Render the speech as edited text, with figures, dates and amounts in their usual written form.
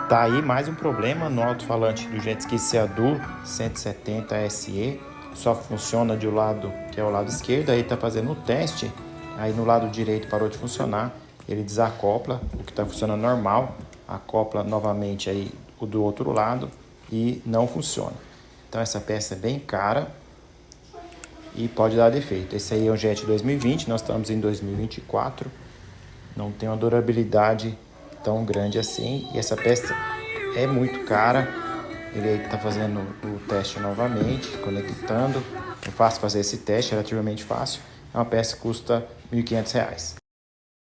Tá aí mais um problema no alto-falante do Jet Ski Seadu 170 SE. Só funciona de um lado, que é o lado esquerdo. Aí tá fazendo o teste, aí no lado direito parou de funcionar. Ele desacopla, o que está funcionando normal, acopla novamente aí o do outro lado e não funciona. Então essa peça é bem cara e pode dar defeito. Esse aí é um Jet 2020, nós estamos em 2024. Não tem uma durabilidade tão grande assim. E essa peça é muito cara. Ele está fazendo o teste novamente, conectando. É fácil fazer esse teste, relativamente fácil. É uma peça que custa R$ 1.500.